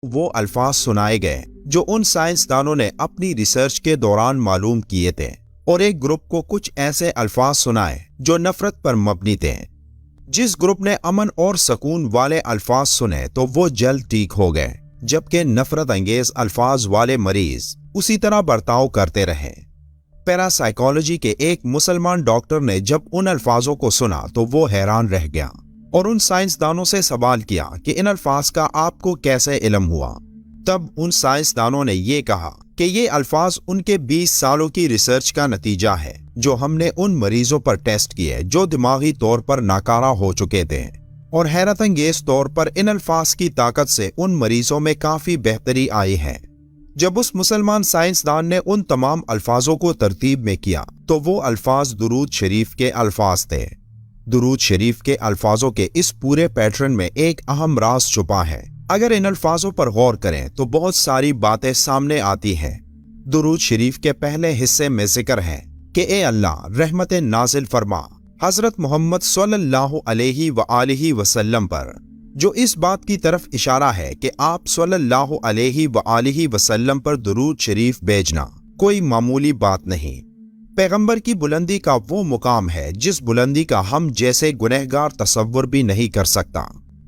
وہ الفاظ سنائے گئے جو ان سائنسدانوں نے اپنی ریسرچ کے دوران معلوم کیے تھے، اور ایک گروپ کو کچھ ایسے الفاظ سنائے جو نفرت پر مبنی تھے۔ جس گروپ نے امن اور سکون والے الفاظ سنے تو وہ جلد ٹھیک ہو گئے، جبکہ نفرت انگیز الفاظ والے مریض اسی طرح برتاؤ کرتے رہے۔ پیراسائیکالوجی کے ایک مسلمان ڈاکٹر نے جب ان الفاظوں کو سنا تو وہ حیران رہ گیا اور ان سائنسدانوں سے سوال کیا کہ ان الفاظ کا آپ کو کیسے علم ہوا؟ تب ان سائنسدانوں نے یہ کہا کہ یہ الفاظ ان کے 20 سالوں کی ریسرچ کا نتیجہ ہے جو ہم نے ان مریضوں پر ٹیسٹ کیے جو دماغی طور پر ناکارہ ہو چکے تھے، اور حیرت انگیز طور پر ان الفاظ کی طاقت سے ان مریضوں میں کافی بہتری آئی ہے۔ جب اس مسلمان سائنسدان نے ان تمام الفاظوں کو ترتیب میں کیا تو وہ الفاظ درود شریف کے الفاظ تھے۔ درود شریف کے الفاظوں کے اس پورے پیٹرن میں ایک اہم راز چھپا ہے۔ اگر ان الفاظوں پر غور کریں تو بہت ساری باتیں سامنے آتی ہیں۔ درود شریف کے پہلے حصے میں ذکر ہے کہ اے اللہ رحمت نازل فرما حضرت محمد صلی اللہ علیہ وآلہ وسلم پر، جو اس بات کی طرف اشارہ ہے کہ آپ صلی اللہ علیہ وآلہ وسلم پر درود شریف بھیجنا کوئی معمولی بات نہیں۔ پیغمبر کی بلندی کا وہ مقام ہے جس بلندی کا ہم جیسے گنہگار تصور بھی نہیں کر سکتا۔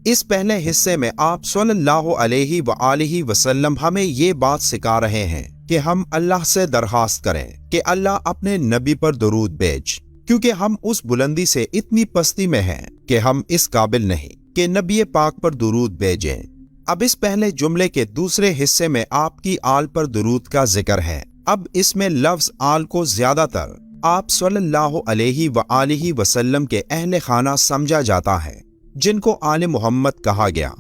اس پہلے حصے میں آپ صلی اللہ علیہ وآلہ وسلم ہمیں یہ بات سکھا رہے ہیں کہ ہم اللہ سے درخواست کریں کہ اللہ اپنے نبی پر درود بھیج، کیونکہ ہم اس بلندی سے اتنی پستی میں ہیں کہ ہم اس قابل نہیں کہ نبی پاک پر درود بھیجیں۔ اب اس پہلے جملے کے دوسرے حصے میں آپ کی آل پر درود کا ذکر ہے۔ اب اس میں لفظ آل کو زیادہ تر آپ صلی اللہ علیہ وآلہ وسلم کے اہل خانہ سمجھا جاتا ہے، جن کو آل محمد کہا گیا۔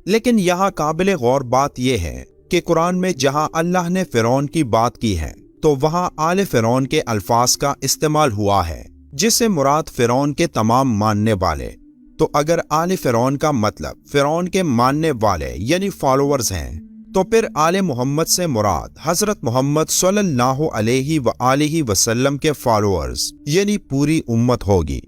لیکن یہاں قابل غور بات یہ ہے کہ قرآن میں جہاں اللہ نے فرعون کی بات کی ہے تو وہاں آل فرعون کے الفاظ کا استعمال ہوا ہے، جس سے مراد فرعون کے تمام ماننے والے۔ تو اگر آل فرعون کا مطلب فرعون کے ماننے والے یعنی فالوورز ہیں، تو پھر آل محمد سے مراد حضرت محمد صلی اللہ علیہ وآلہ وسلم کے فالوورز یعنی پوری امت ہوگی۔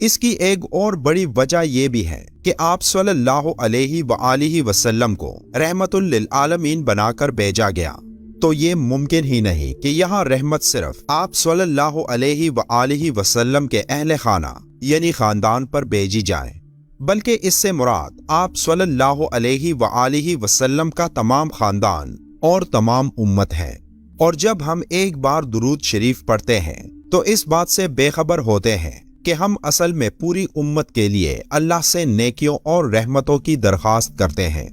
اس کی ایک اور بڑی وجہ یہ بھی ہے کہ آپ صلی اللہ علیہ وآلہ وسلم کو رحمت للعالمین بنا کر بھیجا گیا، تو یہ ممکن ہی نہیں کہ یہاں رحمت صرف آپ صلی اللہ علیہ وآلہ وسلم کے اہل خانہ یعنی خاندان پر بھیجی جائے، بلکہ اس سے مراد آپ صلی اللہ علیہ وآلہ وسلم کا تمام خاندان اور تمام امت ہے۔ اور جب ہم ایک بار درود شریف پڑھتے ہیں تو اس بات سے بے خبر ہوتے ہیں کہ ہم اصل میں پوری امت کے لیے اللہ سے نیکیوں اور رحمتوں کی درخواست کرتے ہیں۔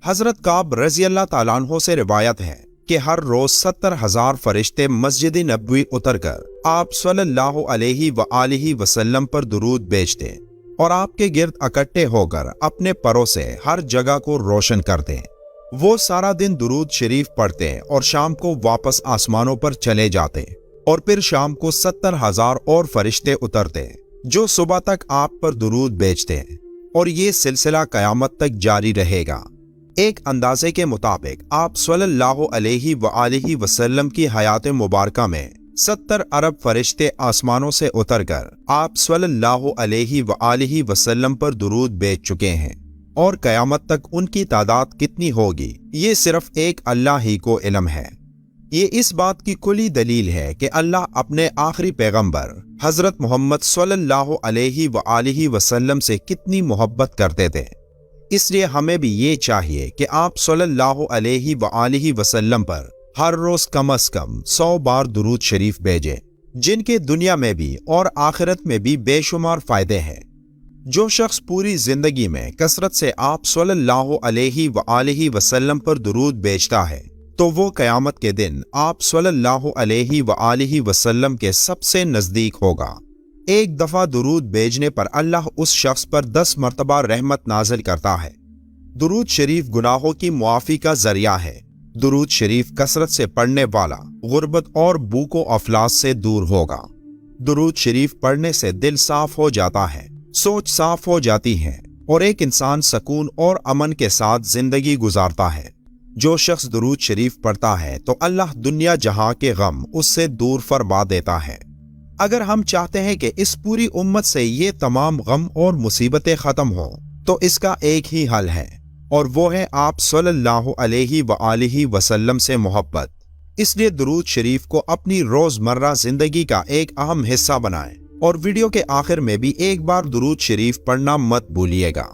حضرت کعب رضی اللہ تعالیٰ عنہ سے روایت ہے کہ ہر روز 70,000 فرشتے مسجد نبوی اتر کر آپ صلی اللہ علیہ وآلہ وسلم پر درود بھیجتے اور آپ کے گرد اکٹھے ہو کر اپنے پروں سے ہر جگہ کو روشن کرتے۔ وہ سارا دن درود شریف پڑھتے اور شام کو واپس آسمانوں پر چلے جاتے، اور پھر شام کو 70,000 اور فرشتے اترتے جو صبح تک آپ پر درود بھیجتے، اور یہ سلسلہ قیامت تک جاری رہے گا۔ ایک اندازے کے مطابق آپ صلی اللہ علیہ وآلہ وسلم کی حیات مبارکہ میں 70 ارب فرشتے آسمانوں سے اتر کر آپ صلی اللہ علیہ وآلہ وسلم پر درود بھیج چکے ہیں، اور قیامت تک ان کی تعداد کتنی ہوگی یہ صرف ایک اللہ ہی کو علم ہے۔ یہ اس بات کی کلی دلیل ہے کہ اللہ اپنے آخری پیغمبر حضرت محمد صلی اللہ علیہ وآلہ وسلم سے کتنی محبت کرتے تھے۔ اس لیے ہمیں بھی یہ چاہیے کہ آپ صلی اللہ علیہ وآلہ وسلم پر ہر روز کم از کم 100 بار درود شریف بھیجیں، جن کے دنیا میں بھی اور آخرت میں بھی بے شمار فائدے ہیں۔ جو شخص پوری زندگی میں کثرت سے آپ صلی اللہ علیہ وآلہ وسلم پر درود بھیجتا ہے تو وہ قیامت کے دن آپ صلی اللہ علیہ وآلہ وسلم کے سب سے نزدیک ہوگا۔ ایک دفعہ درود بھیجنے پر اللہ اس شخص پر 10 مرتبہ رحمت نازل کرتا ہے۔ درود شریف گناہوں کی معافی کا ذریعہ ہے۔ درود شریف کثرت سے پڑھنے والا غربت اور بھوک و افلاس سے دور ہوگا۔ درود شریف پڑھنے سے دل صاف ہو جاتا ہے، سوچ صاف ہو جاتی ہے، اور ایک انسان سکون اور امن کے ساتھ زندگی گزارتا ہے۔ جو شخص درود شریف پڑھتا ہے تو اللہ دنیا جہاں کے غم اس سے دور فرما دیتا ہے۔ اگر ہم چاہتے ہیں کہ اس پوری امت سے یہ تمام غم اور مصیبتیں ختم ہوں تو اس کا ایک ہی حل ہے، اور وہ ہے آپ صلی اللہ علیہ وآلہ وسلم سے محبت۔ اس لیے درود شریف کو اپنی روزمرہ زندگی کا ایک اہم حصہ بنائیں، اور ویڈیو کے آخر میں بھی ایک بار درود شریف پڑھنا مت بھولیے گا۔